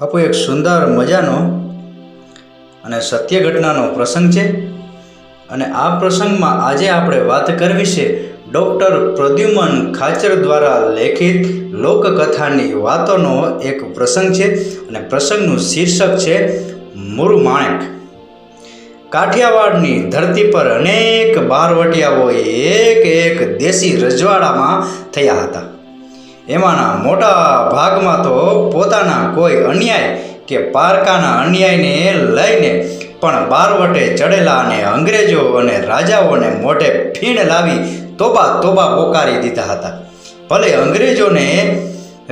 બાપુ એક સુંદર મજાનો અને સત્ય ઘટનાનો પ્રસંગ છે અને આ પ્રસંગમાં આજે આપણે વાત કરવી છે ડૉક્ટર પ્રદ્યુમન ખાચર દ્વારા લેખિત લોકકથાની વાતોનો એક પ્રસંગ છે અને પ્રસંગનું શીર્ષક છે મુરુ માણેક। કાઠિયાવાડની ધરતી પર અનેક બારવટિયાઓએ એક દેશી રજવાડામાં થયા હતા। એમાંના મોટા ભાગમાં તો પોતાના કોઈ અન્યાય કે પારકાના અન્યાયને લઈને પણ બારવટે ચડેલા અને અંગ્રેજો અને રાજાઓને મોઢે ફીણ લાવી તોબા તોબા પોકારી દીધા હતા। ભલે અંગ્રેજોને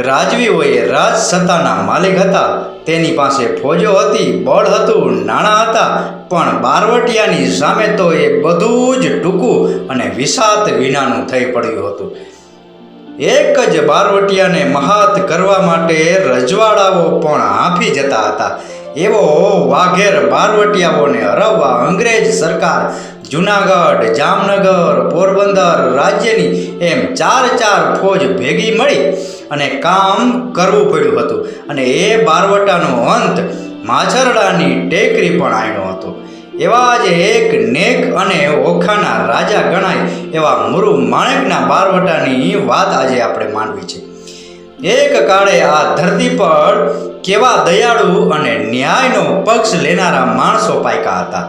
રાજવીઓએ રાજ સત્તાના માલિક હતા, તેની પાસે ફોજો હતી, બળ હતું, નાણાં હતા, પણ બારવટિયાની સામે તો એ બધું જ ટૂંકું અને વિષાદ વિનાનું થઈ પડ્યું હતું। એક જ બારવટિયાને મહાત કરવા માટે રજવાડાઓ પણ હાંફી જતા હતા। એવો વાઘેર બારવટિયાઓને હરાવવા અંગ્રેજ સરકાર જૂનાગઢ, જામનગર, પોરબંદર રાજ્યની એમ ચાર ફોજ ભેગી મળી અને કામ કરવું પડ્યું હતું અને એ બારવટાનો અંત માછરડાની ટેકરી પણ આવ્યો હતો। એવા જ એક નેક અને ઓખાના રાજા ગણાય એવા મુરુ માણેકના બારવટાની વાત આજે આપણે માનવી છે। એક કાળે આ ધરતી પર કેવા દયાળુ અને ન્યાયનો પક્ષ લેનારા માણસો પાક્યા હતા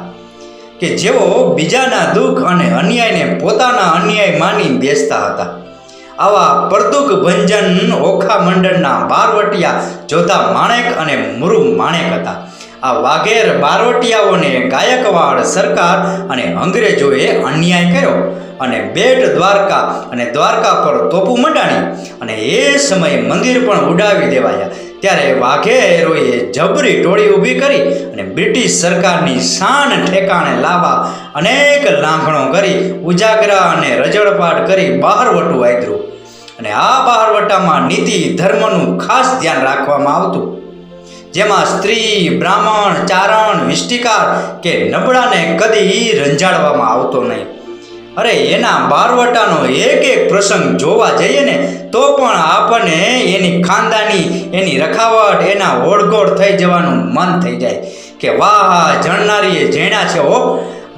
કે જેઓ બીજાના દુઃખ અને અન્યાયને પોતાના અન્યાય માની બેસતા હતા। આવા પરદુક ભંજન ઓખા મંડળના બારવટિયા જોધા માણેક અને મુરુ માણેક હતા। આ વાઘેર બારવટિયાઓને ગાયકવાડ સરકાર અને અંગ્રેજોએ અન્યાય કર્યો અને બેટ દ્વારકા અને દ્વારકા પર તોપું મંડાણી અને એ સમયે મંદિર પણ ઉડાવી દેવાયા। ત્યારે વાઘેરોએ જબરી ટોળી ઊભી કરી અને બ્રિટિશ સરકારની શાન ઠેકાણે લાવવા અનેક લાંઘણો કરી, ઉજાગરા અને રજળપાટ કરી બહારવટું આદર્યું અને આ બહારવટામાં નીતિ ધર્મનું ખાસ ધ્યાન રાખવામાં આવતું, જેમાં સ્ત્રી, બ્રાહ્મણ, ચારણ, વિષ્ટિકાર કે નબળાને કદી રંજાડવામાં આવતો નહીં। અરે એના બારવટાનો એક પ્રસંગ જોવા જઈએ ને તો પણ આપણને એની ખાનદાની, એની રખાવટ, એના ઓળઘોળ થઈ જવાનું મન થઈ જાય કે વાહ, જણનારીએ જણ્યા છે હો।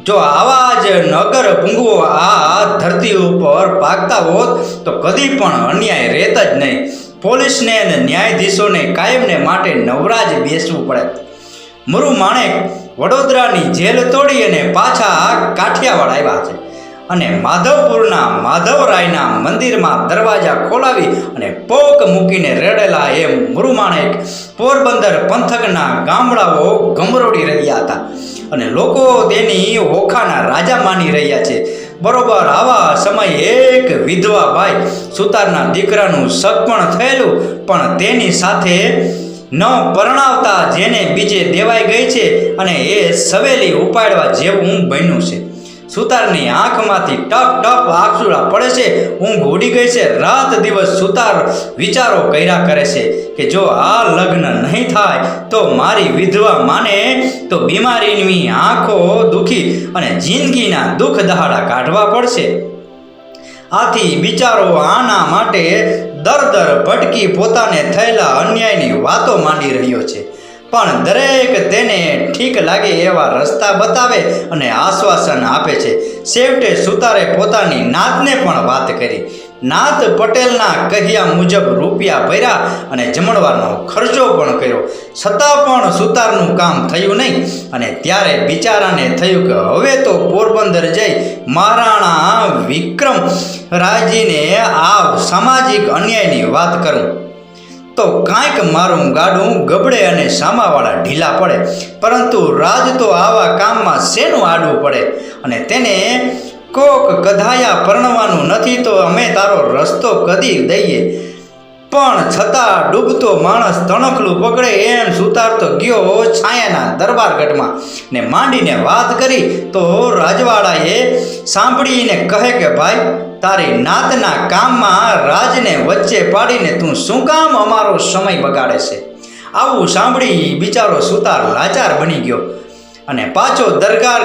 જો આવા જ નગર પૂંગવો આ ધરતી ઉપર પાકતા હોત તો કદી પણ અન્યાય રહેત જ નહીં। પોલીસને અને ન્યાયાધીશોને કાયમને માટે નવરાજ બેસવું પડે। મુરુ માણેક વડોદરાની જેલ તોડી અને પાછા કાઠિયાવાડ આવ્યા છે અને માધવપુરના માધવરાયના મંદિરમાં દરવાજા ખોલાવી અને પોક મૂકીને રેડેલા એ મુરુ માણેક પોરબંદર પંથકના ગામડાઓ ગમરોડી રહ્યા હતા અને લોકો તેની ઓખાના રાજા માની રહ્યા છે। બરોબર આવા સમયે એક વિધવા ભાઈ સુતારના દીકરાનું સગપણ થયેલું પણ તેની સાથે ન પરણાવતા જેને બીજે દેવાઈ ગઈ છે અને એ સવેલી ઉપાડવા જેવું બન્યું છે। સુતારની આંખમાંથી ટપ ટપ આંસુડા પડે છે, ઊંઘ ઉડી ગઈ છે। રાત દિવસ સુતાર વિચારો કર્યા કરે છે કે જો આ લગ્ન નહીં થાય તો મારી વિધવા માને તો બીમારીની આંખો દુખી અને જિંદગીના દુઃખ દહાડા કાઢવા પડશે। આથી બિચારો આના માટે દર ભટકી પોતાને થયેલા અન્યાયની વાતો માંડી રહ્યો છે, પણ દરેક તેને ઠીક લાગે એવા રસ્તા બતાવે અને આશ્વાસન આપે છે। છેવટે સુતારે પોતાની નાતને પણ વાત કરી। નાત પટેલના કહ્યા મુજબ રૂપિયા ભર્યા અને જમણવારનો ખર્ચો પણ કર્યો, છતાં પણ સુતારનું કામ થયું નહીં અને ત્યારે બિચારાને થયું કે હવે તો પોરબંદર જઈ મહારાણા વિક્રમ રાજીને આ સામાજિક અન્યાયની વાત કરું તો કાંઈક મારું ગાડું ગબડે અને સામાવાળા ઢીલા પડે, પરંતુ રાજ તો આવા કામમાં શેનું આડવું પડે અને તેને કોક કધાયા પરણવાનું નથી તો અમે તારો રસ્તો કદી દઈએ, પણ છતાં ડૂબતો માણસ તણખલું પકડે એમ સુતાર તો ગયો છાયાના દરબારગઢમાં ને માંડીને વાત કરી તો રાજવાડાએ સાંભળીને કહે કે ભાઈ, તારી નાતના કામમાં રાજને વચ્ચે પાડીને તું શું કામ અમારો સમય બગાડે છે? આવું સાંભળી બિચારો સુતાર લાચાર બની ગયો અને પાછો દરગાહ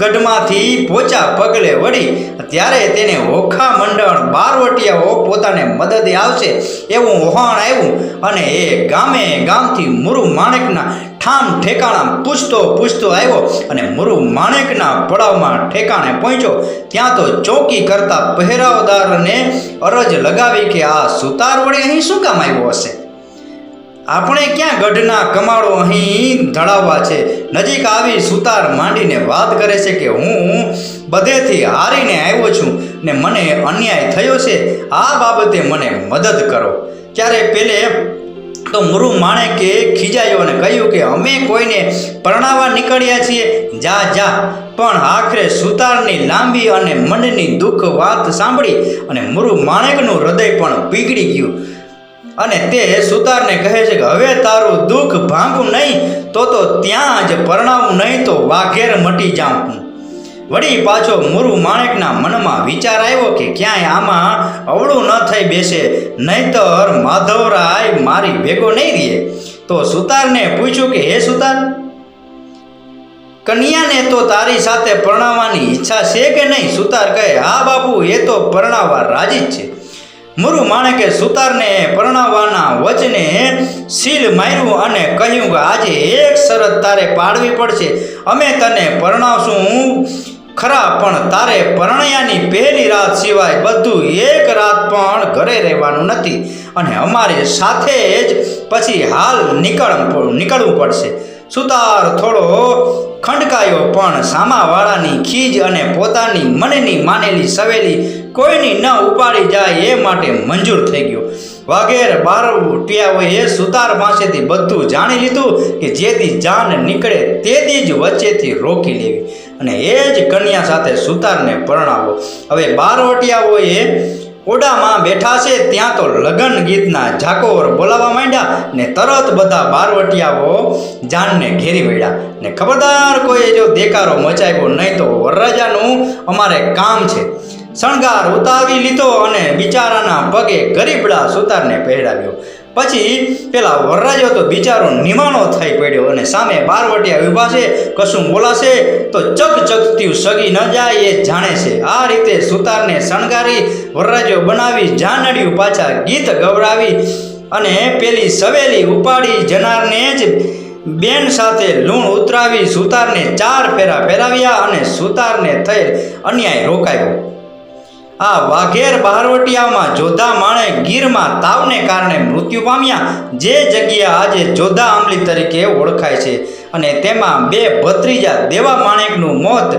ગઢમાંથી પોચા પગલે વળી ત્યારે તેને ઓખા મંડળ બારવટિયાઓ પોતાને મદદે આવશે એવું વહાણ આવ્યું અને એ ગામે ગામથી મુરુ માણેકના ઠામ ઠેકાણા પૂછતો આવ્યો અને મુરુ માણેકના પડાવમાં ઠેકાણે પહોંચ્યો. ત્યાં તો ચોકી કરતા પહેરાવદારને અરજ લગાવી કે આ સુતાર વળી અહીં શું કામ આવ્યો હશે? આપણે ક્યાં ગઢના કમાળો અહીં ધડાવવા છે? નજીક આવી સુતાર માંડીને વાત કરે છે કે હું બધેથી હારીને આવ્યો છું ને મને અન્યાય થયો છે, આ બાબતે મને મદદ કરો. ત્યારે પેલે તો મુરુ માણેકે ખીજાયો અને કહ્યું કે અમે કોઈને પરણાવવા નીકળ્યા છીએ, જા. પણ આખરે સુતારની લાંબી અને મનની દુઃખ વાત સાંભળી અને મુરુ માણેકનું હૃદય પણ પીગળી ગયું અને તે સુતારને કહે છે કે હવે તારું દુઃખ ભાંગું નહીં તો ત્યાં જ પરણાવું, નહીં તો વાઘેર મટી જાઉં. વળી પાછો મુરુ માણેકના મનમાં વિચાર આવ્યો કે ક્યાંય આમાં અવળું ન થઈ બેસે, નહીતર માધવરાય મારી ભેગો નહીં રહે. તો સુતારને પૂછ્યું કે હે સુતાર, કન્યાને તો તારી સાથે પરણાવવાની ઈચ્છા છે કે નહીં? સુતાર કહે હા બાપુ, એ તો પરણાવવા રાજી જ છે. મુરુ માણેકે સુતારને પરણાવવાના વચને સીલ માર્યું અને કહ્યું કે આજે એક શરત તારે પાડવી પડશે. અમે તને પરણાવશું ખરા, પણ તારે પરણ્યાની પહેલી રાત સિવાય બધું એક રાત પણ ઘરે રહેવાનું નથી અને અમારી સાથે જ પછી હાલ નીકળવું પડશે. સુતાર થોડો ખંડકાયો, પણ સામાવાળાની ખીજ અને પોતાની મનની માનેલી સવેલી કોઈની ન ઉપાડી જાય એ માટે મંજૂર થઈ ગયો. વાઘેર બારવટિયાઓએ સુતાર પાસેથી બધું જાણી લીધું કે જેથી જાન નીકળે તેથી જ વચ્ચેથી રોકી લેવી અને એ જ કન્યા સાથે સુતારને પરણાવો. હવે બારવટિયાઓએ ઓડામાં બેઠા છે ત્યાં તો લગન ગીતના ઝાકોર બોલાવવા માંડ્યા ને તરત બધા બારવટિયાઓ જાનને ઘેરી વળ્યા ને ખબરદાર કોઈએ જો દેકારો મચાવ્યો નહીં તો વરરાજાનું અમારે કામ છે. શણગાર ઉતાવી લીધો અને બિચારાના પગે ગરીબડા સુતારને પહેરાવ્યો. પછી પેલા વરરાજો તો બિચારો નિમાણો થઈ પડ્યો અને સામે બારવટિયા ઊભા છે, કશું બોલાશે તો ચકચકતી સગી ન જાય એ જાણે છે. આ રીતે સુતારને શણગારી વરરાજો બનાવી જાનડિયું પાછા ગીત ગવડાવી અને પેલી સવેલી ઉપાડી જનારને જ બેન સાથે લૂણ ઉતરાવી સુતારને 4 ફેરા ફેરાવ્યા અને સુતારને થયેલ અન્યાય રોકાયો. આ વાઘેર બારવટિયામાં જોધા માણેક ગીરમાં તાવને કારણે મૃત્યુ પામ્યા, જે જગ્યા આજે જોધા આંબલી તરીકે ઓળખાય છે. અને તેમાં 2 ભત્રીજા દેવા માણેકનું મોત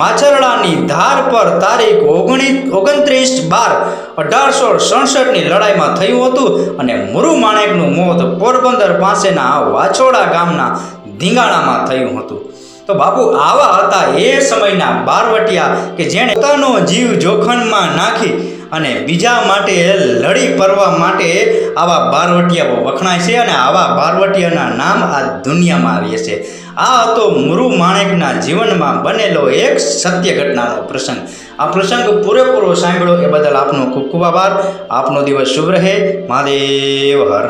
માછરડાની ધાર પર તારીખ 29/12/1867ની લડાઈમાં થયું હતું અને મુરુ માણેકનું મોત પોરબંદર પાસેના વાછોડા ગામના ધીંગાણામાં થયું હતું. તો બાપુ આવા હતા એ સમયના બારવટિયા કે જેણે પોતાનો જીવ જોખમમાં નાખી અને બીજા માટે લડી પડવા માટે આવા બારવટિયાઓ વખણાય છે અને આવા બારવટિયાના નામ આ દુનિયામાં રહે છે. આ હતો મુરુ માણેકના જીવનમાં બનેલો એક સત્ય ઘટનાનો પ્રસંગ. આ પ્રસંગ પૂરેપૂરો સાંભળ્યો એ બદલ આપનો ખૂબ ખૂબ આભાર. આપનો દિવસ શુભ રહે. મહાદેવ હર.